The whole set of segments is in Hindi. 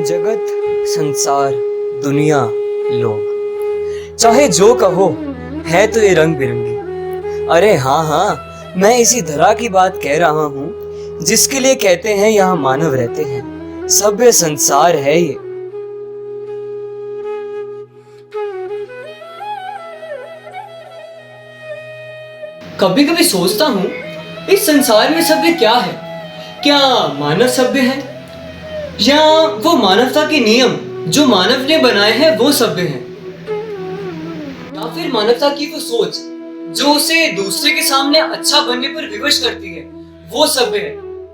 जगत, संसार, दुनिया, लोग, चाहे जो कहो, है तो ये रंग बिरंगी। अरे हाँ हाँ, मैं इसी धरा की बात कह रहा हूँ जिसके लिए कहते हैं यहाँ मानव रहते हैं। सभ्य संसार है ये। कभी कभी सोचता हूँ इस संसार में सभ्य क्या है? क्या मानव सभ्य है, या वो मानवता के नियम जो मानव ने बनाए हैं वो सभ्य हैं, या फिर मानवता की वो सोच जो उसे दूसरे के सामने अच्छा बनने पर विवश करती है वो सभ्य है,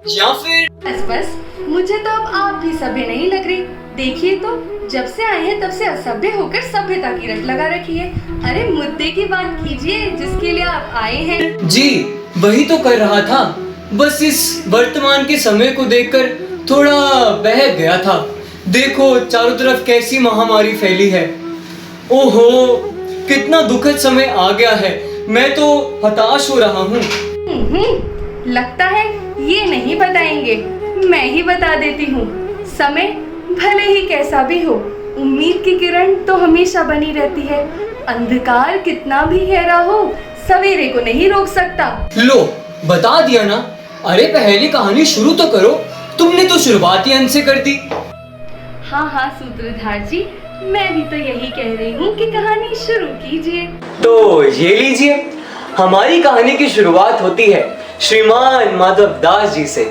या फिर बस मुझे तो अब आप भी सभ्य नहीं लग रही। देखिए तो जब से आए हैं तब से असभ्य होकर सभ्यता की रट लगा रखी है। अरे मुद्दे की बात कीजिए जिसके लिए आप आए हैं। जी वही तो कर रहा था, बस इस वर्तमान के समय को देखकर थोड़ा बहक गया था। देखो चारों तरफ कैसी महामारी फैली है। ओहो कितना दुखद समय आ गया है। मैं तो हताश हो रहा हूँ। लगता है ये नहीं बताएंगे, मैं ही बता देती हूँ। समय भले ही कैसा भी हो, उम्मीद की किरण तो हमेशा बनी रहती है। अंधकार कितना भी गहरा हो, सवेरे को नहीं रोक सकता। लो बता दिया ना। अरे पहले कहानी शुरू तो करो, तुमने तो शुरुआती अंत से कर दी। हाँ सूत्रधार जी, मैं भी तो यही कह रही हूँ कि कहानी शुरू कीजिए। तो ये लीजिए, हमारी कहानी की शुरुआत होती है श्रीमान माधव दास जी से।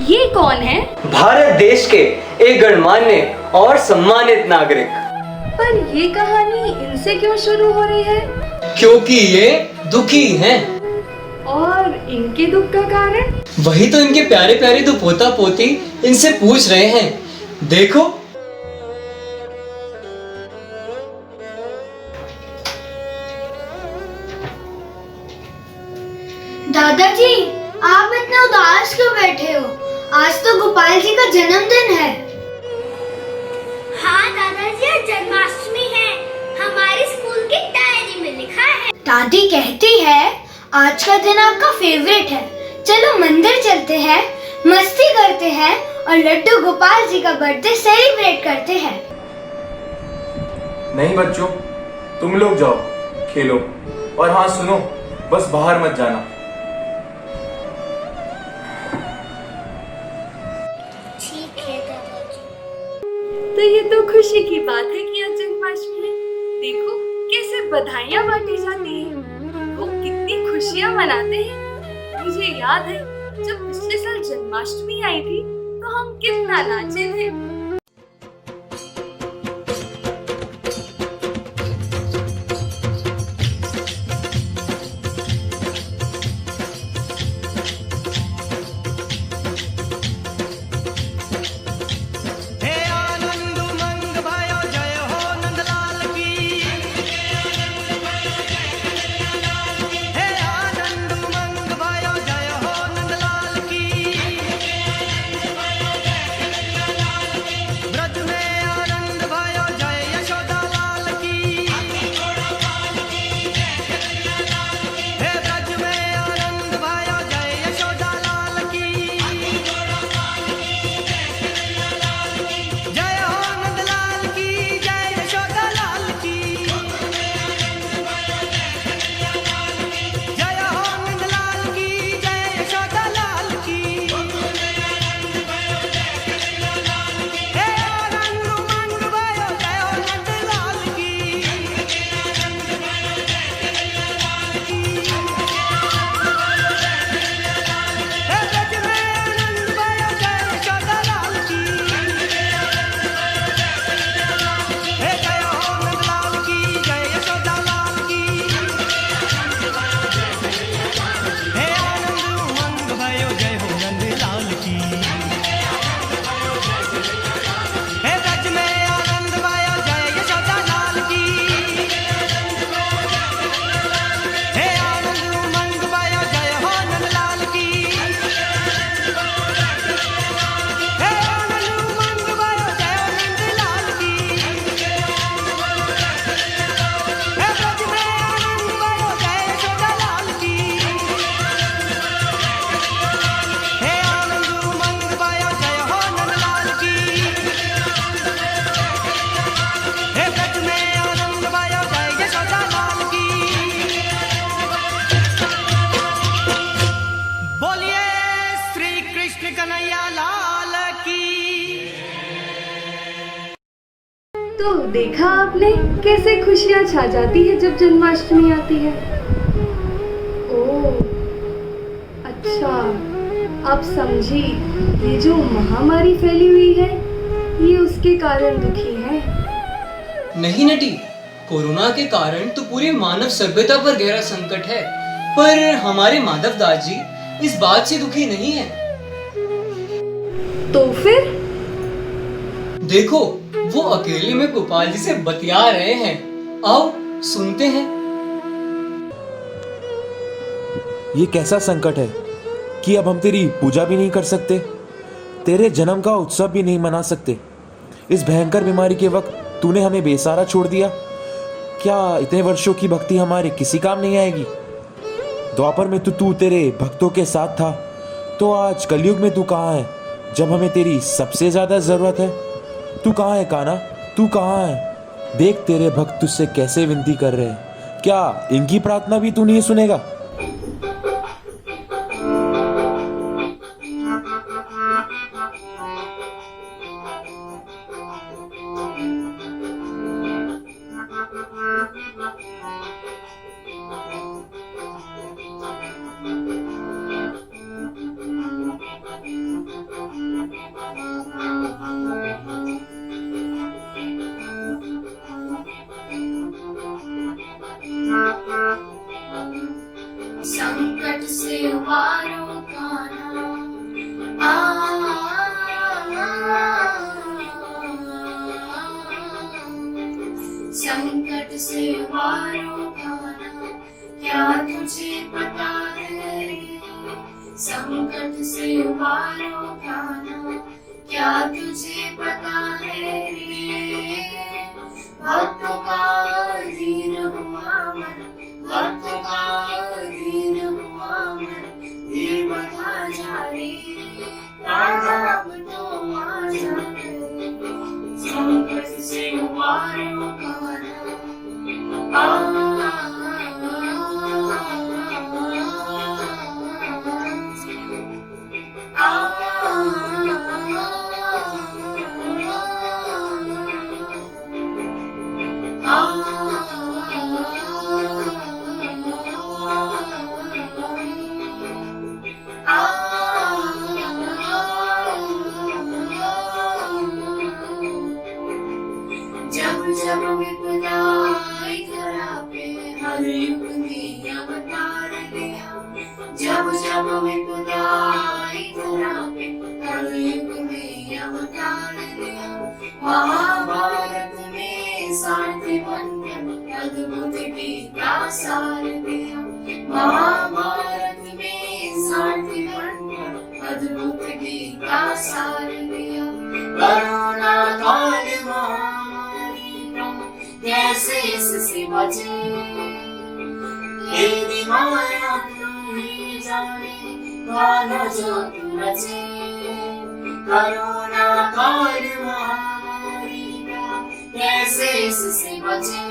ये कौन है? भारत देश के एक गणमान्य और सम्मानित नागरिक। पर ये कहानी इनसे क्यों शुरू हो रही है? क्योंकि ये दुखी हैं। और इनके दुख का कारण? वही तो इनके प्यारे प्यारे दो पोता पोती इनसे पूछ रहे हैं। देखो दादाजी, आप इतने उदास क्यों बैठे हो? आज तो गोपाल जी का जन्मदिन है। हाँ दादाजी, आज जन्माष्टमी है। हमारे स्कूल की डायरी में लिखा है। दादी कहती है आज का दिन आपका फेवरेट है। चलो मंदिर चलते हैं, मस्ती करते हैं और लड्डू गोपाल जी का बर्थडे सेलिब्रेट करते हैं। नहीं बच्चों, तुम लोग जाओ खेलो, और हाँ सुनो, बस बाहर मत जाना। ठीक है दादाजी। तो ये तो खुशी की बात है कि आज जन्माष्टमी है। देखो कैसे बधाइयाँ बांटी जाती हैं, लोग कितनी खुशियाँ मनाते हैं। मुझे याद है जब पिछले साल जन्माष्टमी आई थी तो हम कितना नाचे थे। तो देखा आपने कैसे खुशियाँ छा जाती है जब जन्माष्टमी आती है। ओह, अच्छा, अब समझी। ये जो महामारी फैली हुई है, ये उसके कारण दुखी है। नहीं नटी, कोरोना के कारण तो पूरी मानव सभ्यता पर गहरा संकट है, पर हमारे माधवदास जी इस बात से दुखी नहीं है। तो फिर देखो, वो अकेले में गोपाल जी से बतिया रहे हैं। आओ सुनते हैं। ये कैसा संकट है कि अब हम तेरी पूजा भी नहीं कर सकते, तेरे जन्म का उत्सव भी नहीं मना सकते। इस भयंकर बीमारी के वक्त तूने हमें बेसहारा छोड़ दिया। क्या इतने वर्षों की भक्ति हमारे किसी काम नहीं आएगी? द्वापर में तो तू तेरे भक्तों के साथ था, तो आज कलयुग में तू कहाँ है जब हमें तेरी सबसे ज्यादा जरूरत है? तू कहाँ है कान्हा, तू कहाँ है? देख तेरे भक्त तुझसे कैसे विनती कर रहे हैं। क्या इनकी प्रार्थना भी तू नहीं सुनेगा? संकट से उबारो कान्हा, संकट से उबारो कान्हा, क्या तुझे पता है? संकट से उबारो कान्हा, क्या तुझे पता है? भक्तों का धीर हुआ मन, भक्तों का धीर हुआ मन, धीर बढ़ा जा रे, अब तो आ जा रे। संकट से उबारो कान्हा, जब जब विपदा आई धरा पे, हर युग में अवतार लिया। जब जब विपदा आई धरा पे, हर युग में अवतार लिया। महाभारत में सारथी बनकर अद्भुत गीता सार दिया। महाभारत में सारथी बनकर अद्भुत गीता सार दिया। करुणा काल कैसे इससे बचे, तेरी माया तू ही जाने, गाना जो तू रचे। करुणा काल महामारी का कैसे इससे बचे,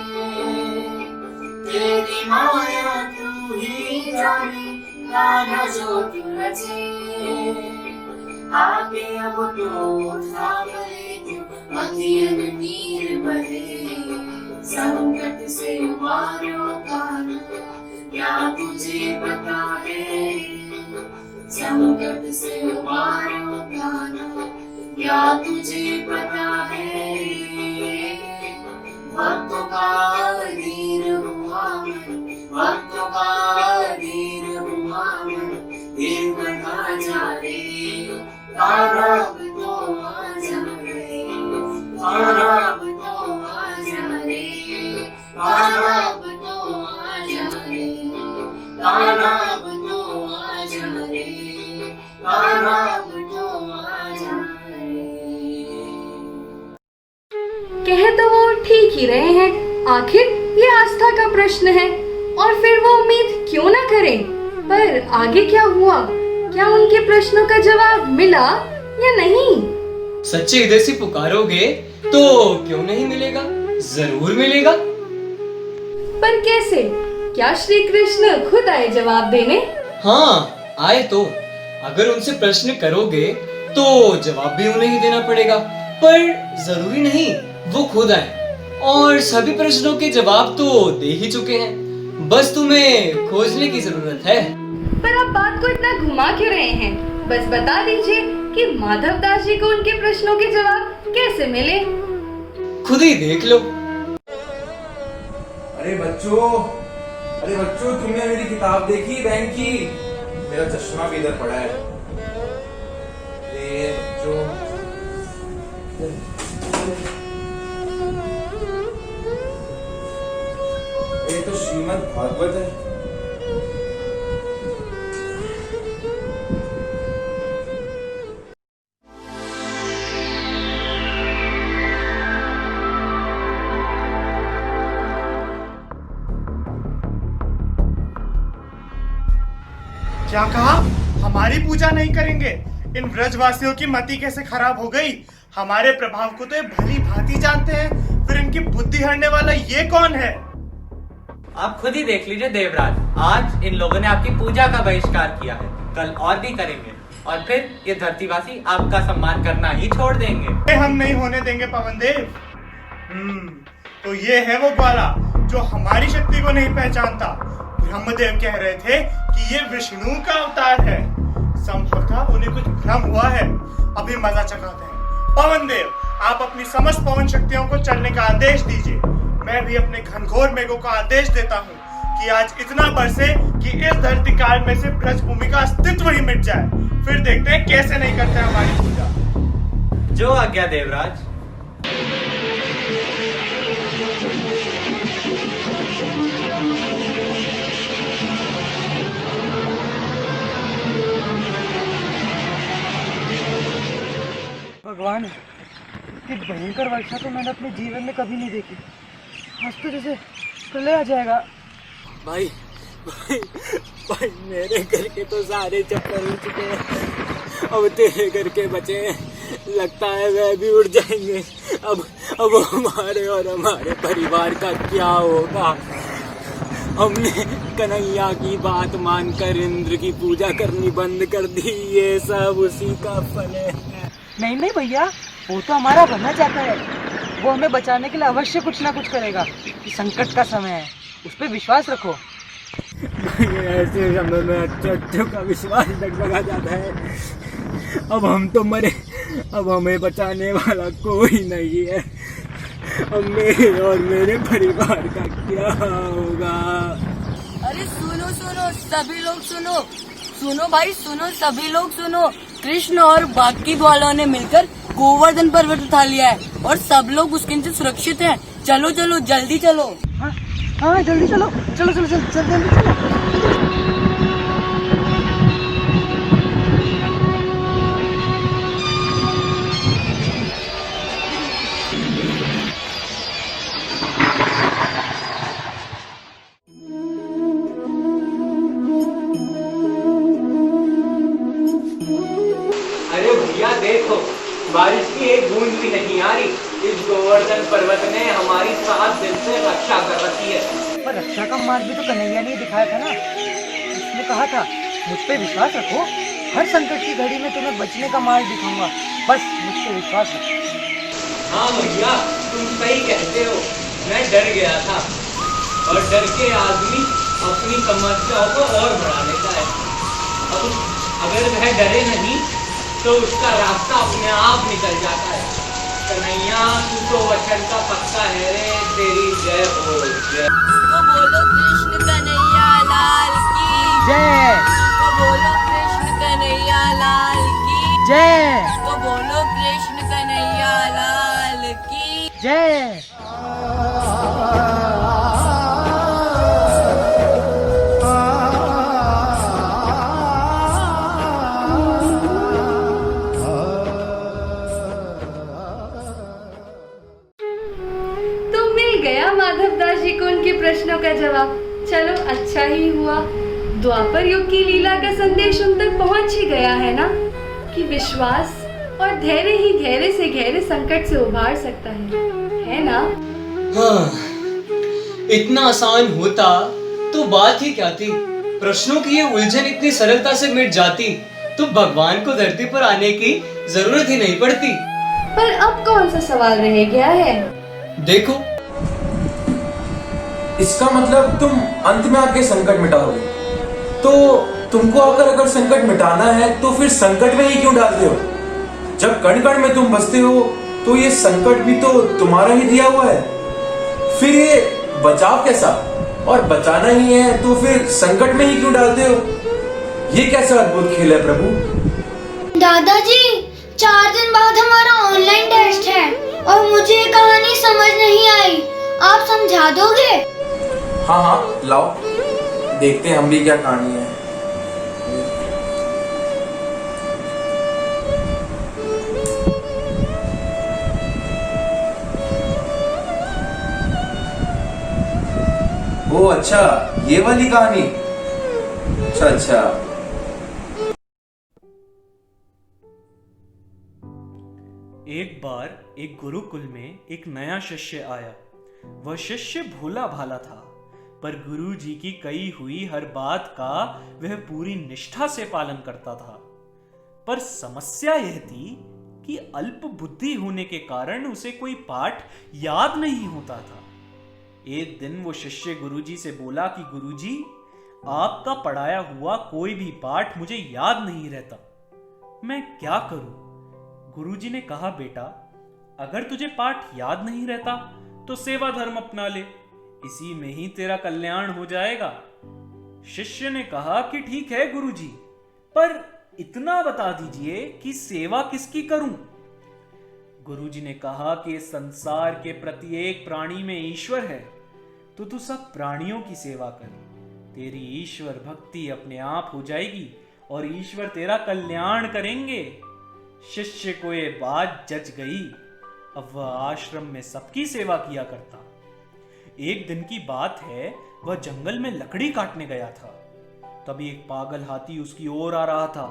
तेरी माया तू ही जाने, गाना जो तू रचे। आगे अब तो थाम ले तू, अखियन नीर बहे। संकट से उबारो कान्हा, क्या तुझे पता है? संकट से उबारो कान्हा, क्या तुझे पता है? भक्तों का धीर हुआ मन, भक्तों का धीर हुआ मन, धीर बढ़ा जा रे, तारब तो आ जा रे, तारब तो आ जा रे, तारब तो आ जा रे, तारब तो आ जा रे, तारब तो आ जा रे। कह तो वो ठीक ही रहे हैं, आखिर ये आस्था का प्रश्न है, और फिर वो उम्मीद क्यों ना करें। पर आगे क्या हुआ? क्या उनके प्रश्नों का जवाब मिला या नहीं? सच्चे हृदय से पुकारोगे तो क्यों नहीं मिलेगा, जरूर मिलेगा। पर कैसे? क्या श्री कृष्ण खुद आए जवाब देने? हाँ आए तो। अगर उनसे प्रश्न करोगे तो जवाब भी उन्हें ही देना पड़ेगा, पर जरूरी नहीं वो खुद आए। और सभी प्रश्नों के जवाब तो दे ही चुके हैं, बस तुम्हें खोजने की जरूरत है। पर आप बात को इतना घुमा क्यों रहे हैं? बस बता दीजिए कि माधव दास जी को उनके प्रश्नों के जवाब कैसे मिले। खुद ही देख लो। अरे बच्चों, तुमने मेरी किताब देखी बैंक की? मेरा चश्मा भी इधर पड़ा है। अरे बच्चों, ये तो श्रीमद् भागवत है। क्या कहा? हमारी पूजा नहीं करेंगे? इन ब्रजवासियों की मति कैसे खराब हो गई? हमारे प्रभाव को तो ये भली भांति जानते हैं, फिर इनकी बुद्धि हरने वाला ये कौन है? आप खुद ही देख लीजिए देवराज, आज इन लोगों ने आपकी पूजा का बहिष्कार किया है, कल और भी करेंगे और फिर ये धरतीवासी आपका सम्मान करना ही छोड़ देंगे। ये हम नहीं होने देंगे पवन देव। तो ये है वो ग्वाला जो हमारी शक्ति को नहीं पहचानता। ब्रह्मदेव कह रहे थे कि ये विष्णु का अवतार है। संभवतः उन्हें कुछ भ्रम हुआ है। अभी मजा चखाते हैं। पवन देव, आप अपनी समस्त पवन शक्तियों को चलने का आदेश दीजिए। मैं भी अपने घनघोर मेघों का आदेश देता हूँ कि आज इतना बरसे कि इस धरती काल में से ब्रजभूमि का अस्तित्व ही मिट जाए। फिर देखते हैं कैसे नहीं करते हमारी पूजा। जो आज्ञा देवराज। भगवान, इतनी भयंकर वर्षा तो मैंने अपने जीवन में कभी नहीं देखी। आज तो जैसे प्रलय आ जाएगा। भाई मेरे घर के तो सारे चक्कर उड़ चुके हैं, अब तेरे घर के बचे हैं। लगता है वह भी उड़ जाएंगे। अब हमारे और हमारे परिवार का क्या होगा? हमने कन्हैया की बात मानकर इंद्र की पूजा करनी बंद कर दी। ये सब उसी का फल है। नहीं नहीं भैया, वो तो हमारा बनना चाहता है। वो हमें बचाने के लिए अवश्य कुछ ना कुछ करेगा। ये संकट का समय है, उस पर विश्वास रखो। ऐसे समय में अच्छों का विश्वास डगमगा जाता है। अब हम तो मरे, अब हमें बचाने वाला कोई नहीं है। अब मेरे और मेरे परिवार का क्या होगा? अरे सुनो सुनो सभी लोग, सुनो भाई, सुनो सभी लोग, सुनो। कृष्ण और बाकी ग्वालों ने मिलकर गोवर्धन पर्वत उठा लिया है और सब लोग उसके नीचे सुरक्षित हैं। चलो चलो जल्दी चलो। हाँ जल्दी चलो, चलो चलो चलो चलो जल्दी चलो। अरे भैया देखो, बारिश की एक बूंद भी नहीं आ रही। इस गोवर्धन पर्वत ने हमारी 7 दिन से रक्षा कर रखी है। पर रक्षा का मार्ग भी तो कन्हैया ने दिखाया था ना। उसने कहा था मुझ पे विश्वास रखो, हर संकट की घड़ी में तुम्हें बचने का मार्ग दिखाऊंगा, बस मुझ पे विश्वास रखो। हाँ भैया, तुम सही कहते हो। मैं डर गया था और डर के आदमी अपनी समस्याओं को और बढ़ा लेता है। अब अगर वह डरे नहीं तो उसका रास्ता अपने आप निकल जाता है। कन्हैया, तू तो वचन का पक्का है रे। तेरी जय हो। जय। तो बोलो कृष्ण कन्हैया लाल की जय। तो बोलो कृष्ण कन्हैया लाल की जय। तो बोलो कृष्ण कन्हैया लाल की जय। माधव दास जी को उनके प्रश्नों का जवाब। चलो अच्छा ही हुआ। द्वापर युग की लीला का संदेश उन तक पहुंच ही गया है ना, कि विश्वास और धैर्य ही गहरे से गहरे संकट से उबार सकता है ना? हाँ, इतना आसान होता तो बात ही क्या थी। प्रश्नों की ये उलझन इतनी सरलता से मिट जाती तो भगवान को धरती पर आने की जरूरत ही नहीं पड़ती। पर अब कौन सा सवाल रह गया है? देखो, इसका मतलब तुम अंत में आके संकट मिटाओगे। तो तुमको अगर संकट मिटाना है तो फिर संकट में ही क्यों डालते हो? जब कण कण में तुम बसते हो तो ये संकट भी तो तुम्हारा ही दिया हुआ है। फिर ये बचाव कैसा? और बचाना ही है तो फिर संकट में ही क्यों डालते हो? ये कैसा अद्भुत खेल है प्रभु। दादाजी 4 दिन बाद हमारा ऑनलाइन टेस्ट है और मुझे ये कहानी समझ नहीं आई, आप समझा दोगे? हाँ हाँ लाओ, देखते हैं हम भी क्या कहानी है। ओ अच्छा, ये वाली कहानी। अच्छा। एक बार एक गुरुकुल में एक नया शिष्य आया। वह शिष्य भोला भाला था, पर गुरुजी की कही हुई हर बात का वह पूरी निष्ठा से पालन करता था। पर समस्या यह थी कि अल्प बुद्धि होने के कारण उसे कोई पाठ याद नहीं होता था। एक दिन वो शिष्य गुरुजी से बोला कि गुरुजी, आपका पढ़ाया हुआ कोई भी पाठ मुझे याद नहीं रहता, मैं क्या करूं? गुरुजी ने कहा, बेटा, अगर तुझे पाठ याद नहीं रहता तो सेवा धर्म अपना ले, इसी में ही तेरा कल्याण हो जाएगा। शिष्य ने कहा कि ठीक है गुरुजी, पर इतना बता दीजिए कि सेवा किसकी करूं? गुरुजी ने कहा कि संसार के प्रत्येक प्राणी में ईश्वर है, तो तू सब प्राणियों की सेवा कर, तेरी ईश्वर भक्ति अपने आप हो जाएगी और ईश्वर तेरा कल्याण करेंगे। शिष्य को ये बात जच गई। अब वह आश्रम में सबकी सेवा किया करता। एक दिन की बात है, वह जंगल में लकड़ी काटने गया था। तभी एक पागल हाथी उसकी ओर आ रहा था।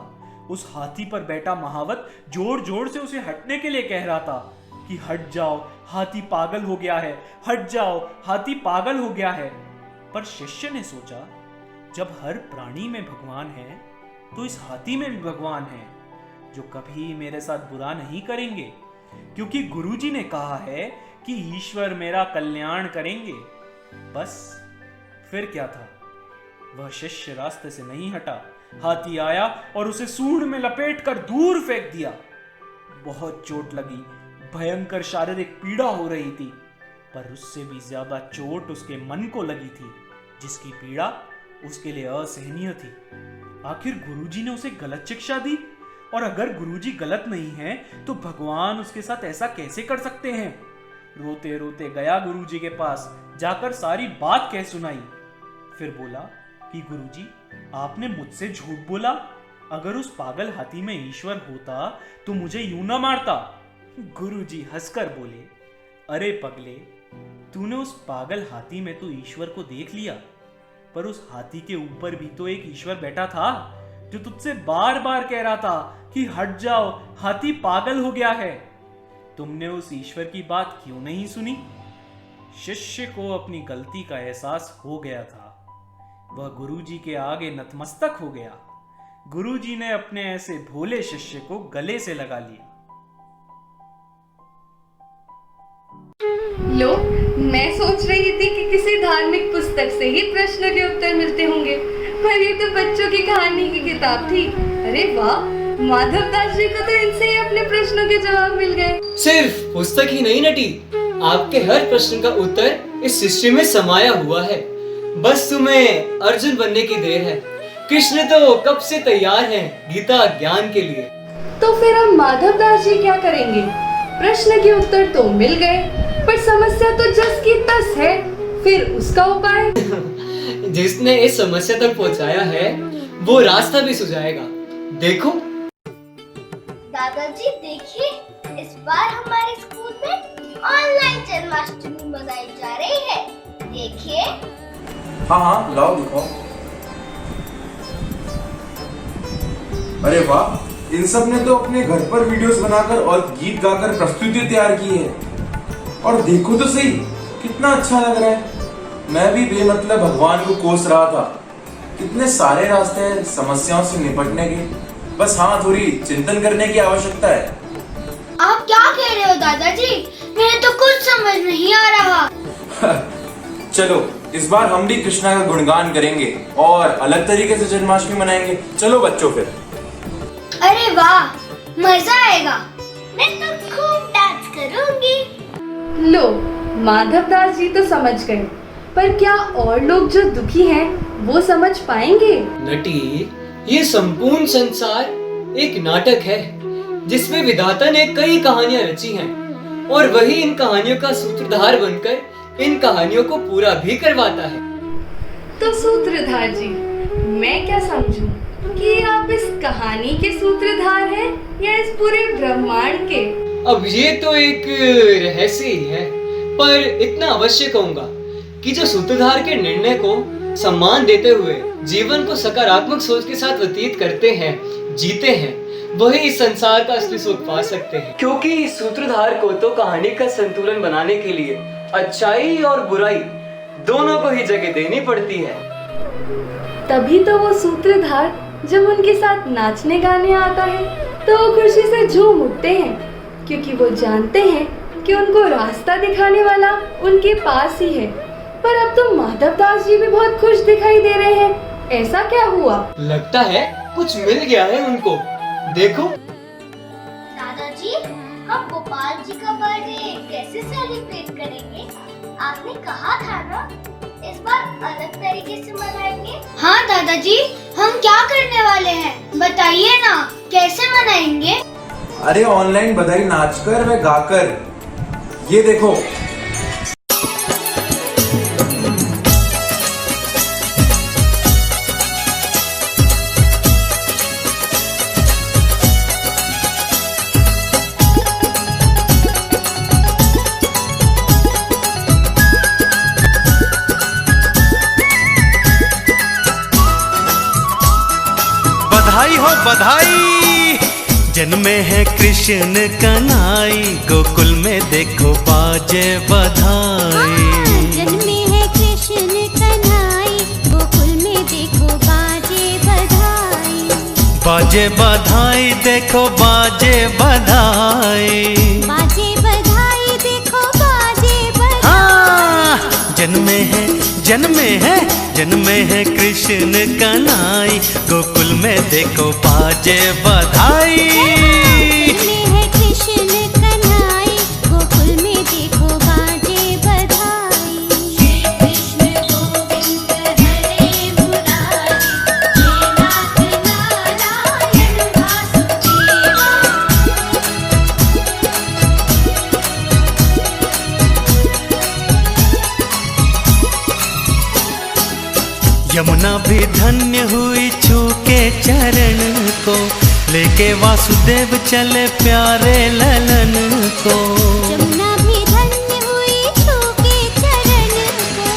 उस हाथी पर बैठा महावत जोर जोर से उसे हटने के लिए कह रहा था कि हट जाओ, हाथी पागल हो गया है, हट जाओ, हाथी पागल हो गया है। पर शिष्य ने सोचा, जब हर प्राणी में भगवान है तो इस हाथी में भी भगवान है, जो कभी मेरे साथ बुरा नहीं करेंगे, क्योंकि गुरुजी ने कहा है कि ईश्वर मेरा कल्याण करेंगे। बस फिर क्या था, वह शिष्य रास्ते से नहीं हटा। हाथी आया और उसे सूंड में लपेटकर दूर फेंक दिया। बहुत चोट लगी, भयंकर शारीरिक पीड़ा हो रही थी, पर उससे भी ज्यादा चोट उसके मन को लगी थी, जिसकी पीड़ा उसके लिए असहनीय थी। आखिर गुरुजी ने उसे गलत शिक्षा दी, और अगर गुरुजी गलत नहीं है तो भगवान उसके साथ ऐसा कैसे कर सकते हैं? रोते रोते गया गुरुजी के पास, जाकर सारी बात कह सुनाई। फिर बोला कि गुरुजी, आपने मुझसे झूठ बोला। अगर उस पागल हाथी में ईश्वर होता तो मुझे यूं ना मारता। गुरुजी हंसकर बोले, अरे पगले, तूने उस पागल हाथी में तो ईश्वर को देख लिया, पर उस हाथी के ऊपर भी तो एक ईश्वर बैठा था, जो तुझसे बार बार कह रहा था कि हट जाओ, हाथी पागल हो गया है। तुमने उस ईश्वर की बात क्यों नहीं सुनी? शिष्य को अपनी गलती का एहसास हो गया था। वह गुरुजी के आगे नतमस्तक हो गया। गुरुजी ने अपने ऐसे भोले शिष्य को गले से लगा लिया। लो, मैं सोच रही थी कि किसी धार्मिक पुस्तक से ही प्रश्न के उत्तर मिलते होंगे, पर ये तो बच्चों की कहानी की किताब थी। अरे वाह, माधव दास जी को तो इनसे ही अपने प्रश्नों के जवाब मिल गए। सिर्फ पुस्तक ही नहीं नटी, आपके हर प्रश्न का उत्तर इस सृष्टि में समाया हुआ है। बस तुम्हें अर्जुन बनने की देर है। कृष्ण तो कब से तैयार हैं गीता ज्ञान के लिए। तो फिर हम माधव दास जी क्या करेंगे? प्रश्न के उत्तर तो मिल गए, पर समस्या तो जस की तस है, फिर उसका उपाय? जिसने इस समस्या तक पहुंचाया है वो रास्ता भी सुझाएगा। देखो दादाजी, देखिए, इस बार हमारे स्कूल में ऑनलाइन जन्माष्टमी मनाई जा रही है। देखिए। हाँ हाँ लाओ दिखाओ। अरे वाह, इन सब ने तो अपने घर पर वीडियोस बनाकर और गीत गाकर प्रस्तुति तैयार की है। और देखो तो सही, कितना अच्छा लग रहा है। मैं भी बेमतलब भगवान को कोस रहा था। कितने सारे रास्ते हैं समस्याओं से निपटने के, बस हाँ थोड़ी चिंतन करने की आवश्यकता है। आप क्या कह रहे हो दादाजी? मुझे तो कुछ समझ नहीं आ रहा। चलो इस बार हम भी कृष्णा का गुणगान करेंगे और अलग तरीके से जन्माष्टमी मनाएंगे। चलो बच्चों फिर। अरे वाह, मजा आएगा। मैं तो खूब डांस करूंगी। लो, माधव दास जी तो समझ गए, पर क्या और लोग जो दुखी हैं वो समझ पाएंगे? नटी, ये संपूर्ण संसार एक नाटक है जिसमें विधाता ने कई कहानियां रची हैं और वही इन कहानियों का सूत्रधार बनकर इन कहानियों को पूरा भी करवाता है। तो सूत्रधार जी, मैं क्या समझूं कि आप इस कहानी के सूत्रधार हैं या इस पूरे ब्रह्मांड के? अब ये तो एक रहस्य ही है, पर इतना अवश्य कहूंगा कि जो सूत्रधार के निर्णय को सम्मान देते हुए जीवन को सकारात्मक सोच के साथ व्यतीत करते हैं, जीते हैं, वही इस संसार का असली सुख पा सकते हैं। क्योंकि सूत्रधार को तो कहानी का संतुलन बनाने के लिए अच्छाई और बुराई दोनों को ही जगह देनी पड़ती है। तभी तो वो सूत्रधार जब उनके साथ नाचने गाने आता है तो वो खुशी से झूम उठते हैं, क्योंकि वो जानते हैं कि उनको रास्ता दिखाने वाला उनके पास ही है। पर अब तो माधव दास जी भी बहुत खुश दिखाई दे रहे हैं, ऐसा क्या हुआ? लगता है कुछ मिल गया है उनको। देखो दादाजी, हम गोपाल जी का बर्थडे कैसे सेलिब्रेट करेंगे? आपने कहा था ना इस बार अलग तरीके से मनाएंगे। हाँ दादाजी, हम क्या करने वाले हैं बताइए ना, कैसे मनाएंगे? अरे ऑनलाइन बधाई नाचकर व गाकर। ये देखो, बधाई हो बधाई, जन्मे है कृष्ण कन्हई, गोकुल में देखो बाजे बधाई। जन्मे है कृष्ण कन्हई, गोकुल में देखो बाजे बधाई। बाजे बधाई देखो बाजे बधाई। बाजे बधाई देखो बाजे बधाई। हाँ, जन्मे है जन्मे है कृष्ण कन्हई, गोकुल में देखो बाजे बधाई। जन्मे है कृष्ण कन्हई, गोकुल में देखो बाजे बधाई। श्री कृष्ण गोविंद हरे मुरारी, हे नाथ नारायण वासुदेवा। यमुना भी धन्य हुई छू के चरण को, लेके वासुदेव चले प्यारे ललन को। यमुना भी धन्य हुई छू के चरण को,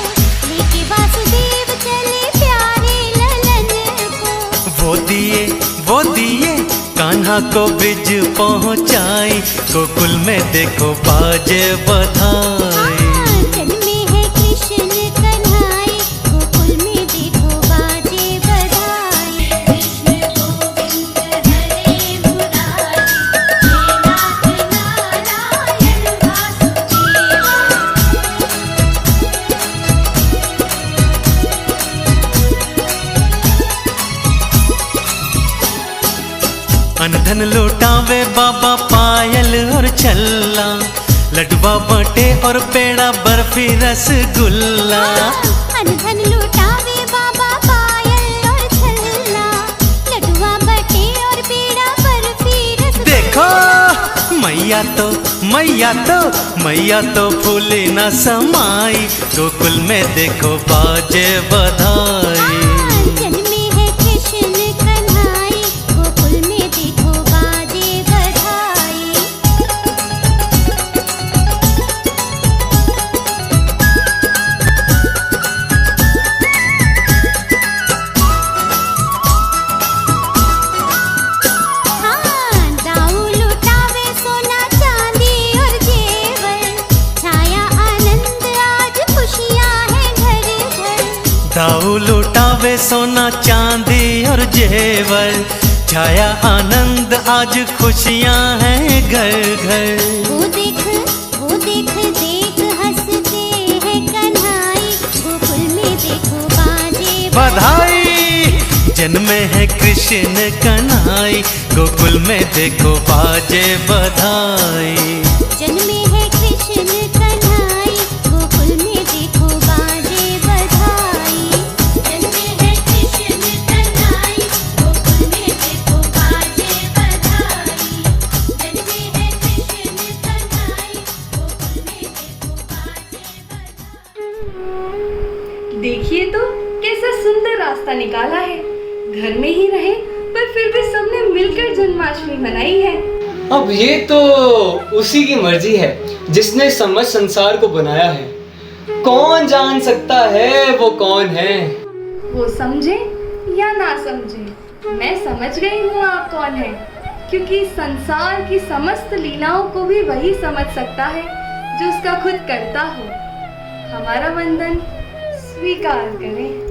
लेके वासुदेव चले प्यारे ललन को। वो दिए कान्हा को ब्रिज पहुँचाई, गोकुल में देखो बाजे बधाई। जन्मे है कृष्ण कन्हई, गोकुल में देखो बाजे बधाई। कृष्ण गोविंद हरे मुरारी, हे नाथ नारायण वासुदेवा। अनधन लौटावे बाबा पायल और छल्ला, लडुआ बटे और पेड़ा बर्फी रसगुल्ला। अनधन लुटावे बाबा पायल और छल्ला, लडुआ बटे और पेड़ा बर्फी रसगुल्ला। देखो मैया तो फूली न समाई, गोकुल में देखो बाजे बधाई। जन्मे है कृष्ण कन्हई, गोकुल में देखो बाजे बधाई। हाँ, दाऊ लुटावे सोना चांदी और जेवर, छाया आनंद आज खुशियाँ हैं घर घर। दाऊ लुटावे सोना चांदी और जेवर, छाया आनंद आज खुशियाँ हैं घर घर। वो देख देख हंसते हैं कन्हई, गोकुल जन्मे है कृष्ण कन्हई, गोकुल में देखो बाजे बधाई। जन्मे है कृष्ण कन्हई, गोकुल में देखो बाजे बधाई। जन्मे है कृष्ण कन्हई, गोकुल में देखो बाजे बधाई। जन्मे है कृष्ण कन्हई, गोकुल में देखो बाजे बधाई। देखिए तो कैसा सुंदर रास्ता निकाला है। घर में ही रहे पर फिर भी सबने मिलकर जन्माष्टमी मनाई है। अब ये तो उसी की मर्जी है जिसने समस्त संसार को बनाया है। कौन जान सकता है वो कौन है। वो समझे या ना समझे, मैं समझ गई हूँ आप कौन है, क्योंकि संसार की समस्त लीलाओं को भी वही समझ सकता है जो उसका खुद करता हो। हमारा वंदन स्वीकार करें।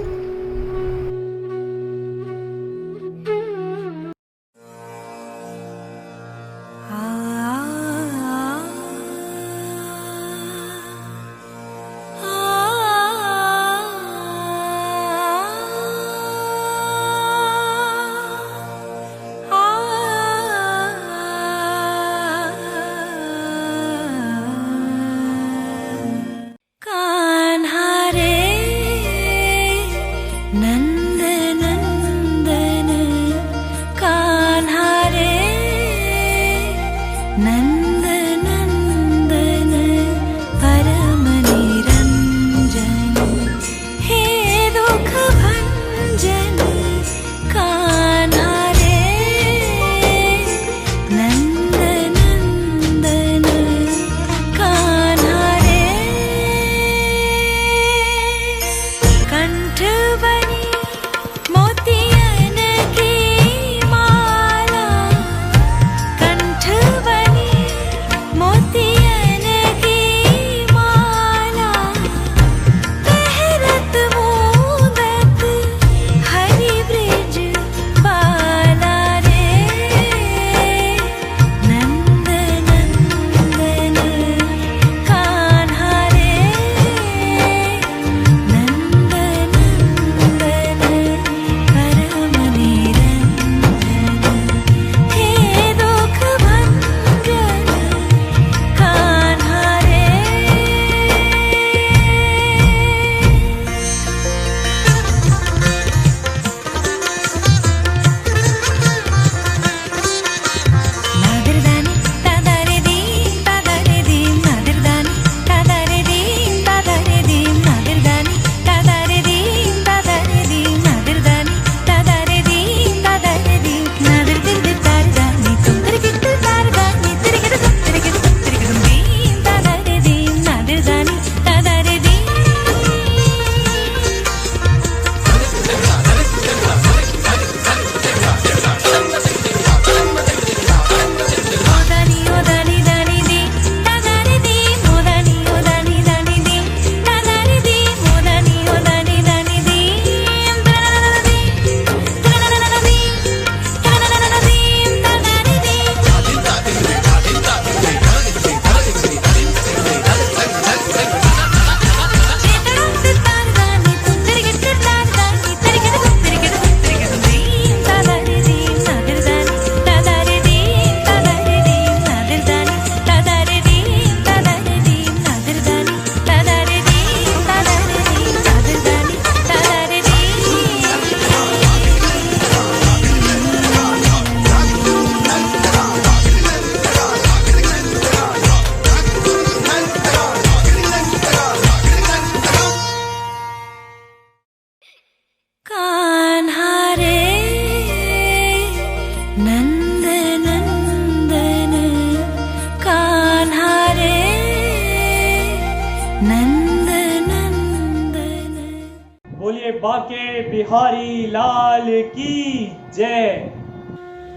बोलिए बाके बिहारी लाल की जय।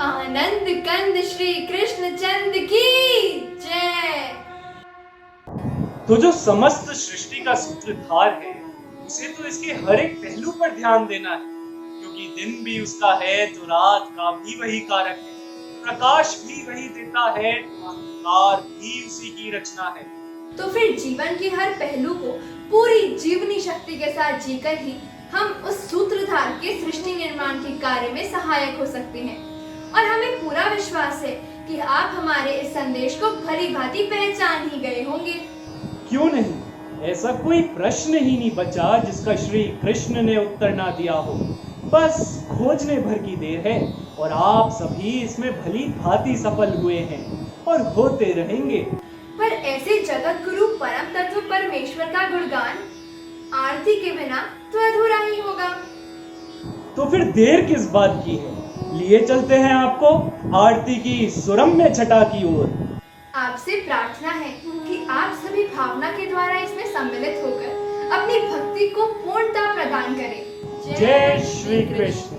आनंद कंद श्री कृष्ण चंद की जय। तो जो समस्त सृष्टि का सूत्रधार है उसे तो इसके हर एक पहलू पर ध्यान देना है, क्योंकि दिन भी उसका है तो रात का भी वही कारक है, प्रकाश भी वही देता है तो अंधकार भी उसी की रचना है। तो फिर जीवन के हर पहलू को पूरी जीवनी शक्ति के साथ जीकर ही हम उस सूत्रधार के सृष्टि निर्माण के कार्य में सहायक हो सकते हैं और हमें पूरा विश्वास है कि आप हमारे इस संदेश को भली भांति पहचान ही गए होंगे। क्यों नहीं, ऐसा कोई प्रश्न ही नहीं बचा जिसका श्री कृष्ण ने उत्तर ना दिया हो। बस खोजने भर की देर है और आप सभी इसमें भली भांति सफल हुए हैं और होते रहेंगे। पर ऐसे जगत गुरु परम तत्व परमेश्वर का गुणगान आरती के बिना तो अधूरा ही होगा। तो फिर देर किस बात की है, लिए चलते हैं आपको आरती की सुरम्य छटा की ओर। आपसे प्रार्थना है कि आप सभी भावना के द्वारा इसमें सम्मिलित होकर अपनी भक्ति को पूर्णता प्रदान करें। जय श्री कृष्ण।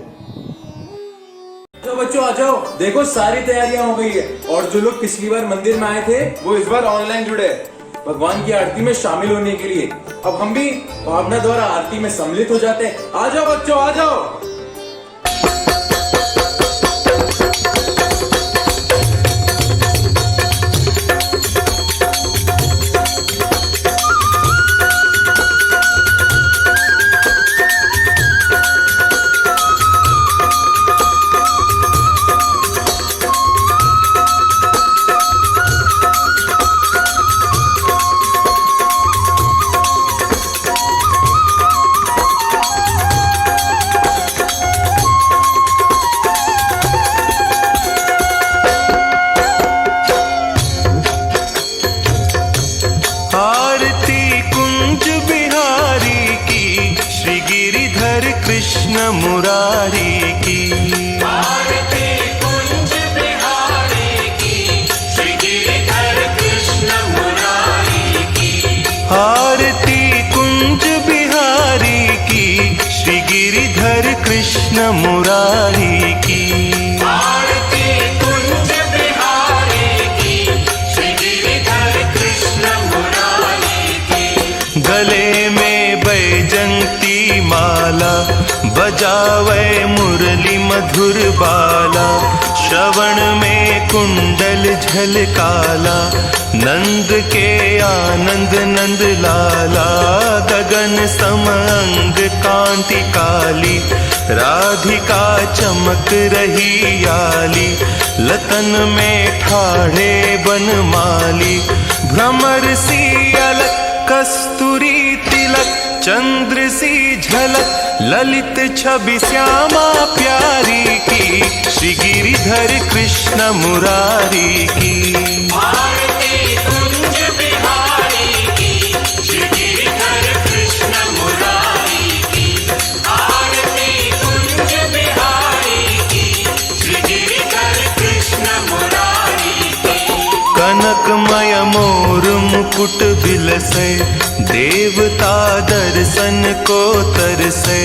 तो बच्चों आ जाओ, देखो सारी तैयारियां हो गई है और जो लोग पिछली बार मंदिर में आए थे वो इस बार ऑनलाइन जुड़े भगवान की आरती में शामिल होने के लिए। अब हम भी भावना द्वारा आरती में सम्मिलित हो जाते हैं। आ जाओ बच्चों, आ जाओ। कृष्ण मुरारी की आरती कुंज बिहारी की, श्री गिरिधर कृष्ण मुरारी की। आरती कुंज बिहारी की, श्री गिरिधर कृष्ण मुरारी की। आरती कुंज बिहारी की, श्री गिरिधर कृष्ण मुरारी की। गले में बैजंती माला, बजावे मुरली मधुर बाला। श्रवण में कुंडल झलकाला, नंद के आनंद नंद लाला। गगन सम अंग कांति काली, राधिका चमक रही आली। लतन में ठाढ़े बनमाली, भ्रमर सी अलक कस्तूरी तिलक। चंद्र सी झलक ललित छवि श्यामा प्यारी की, श्री गिरिधर कृष्ण मुरारी की। आरती कुंज बिहारी की, श्री गिरिधर कृष्ण मुरारी की। आरती कुंज बिहारी की, श्री गिरिधर कृष्ण मुरारी की। कनकमय मोर मुकुट बिलसे, देवता दर्शन को तरसे।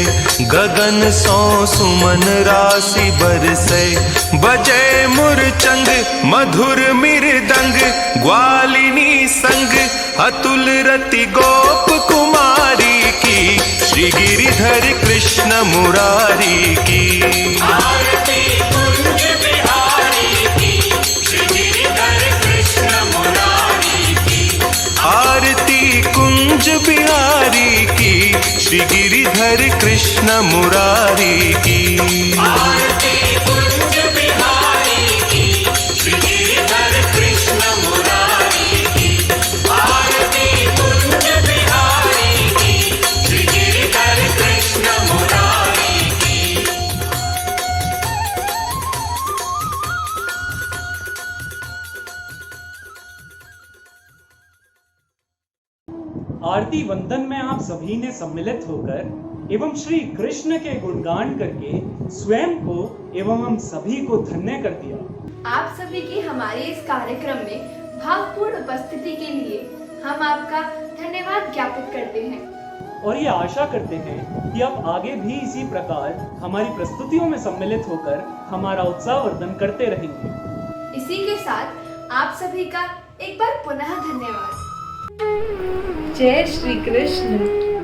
गगन सो सुमन राशि बरसे, बजे मुरचंग मधुर मृदंग। ग्वालिनी संग अतुल रति गोप कुमारी की, श्री गिरिधर कृष्ण मुरारी की। आरती कुंज बिहारी की, श्री गिरिधर कृष्ण मुरारी की। आरती कुंज बिहारी की, श्री गिरिधर कृष्ण मुरारी की। आरती कुंज बिहारी की, श्री गिरिधर कृष्ण मुरारी की। आरती कुंज बिहारी की, श्री गिरिधर कृष्ण मुरारी की। आरती वंदन में आप सभी ने सम्मिलित होकर एवं श्री कृष्ण के गुणगान करके स्वयं को एवं हम सभी को धन्य कर दिया। आप सभी की हमारे इस कार्यक्रम में भावपूर्ण उपस्थिति के लिए हम आपका धन्यवाद ज्ञापित करते हैं और ये आशा करते हैं कि आप आगे भी इसी प्रकार हमारी प्रस्तुतियों में सम्मिलित होकर हमारा उत्साहवर्धन करते रहेंगे। इसी के साथ आप सभी का एक बार पुनः धन्यवाद। जय श्री कृष्ण।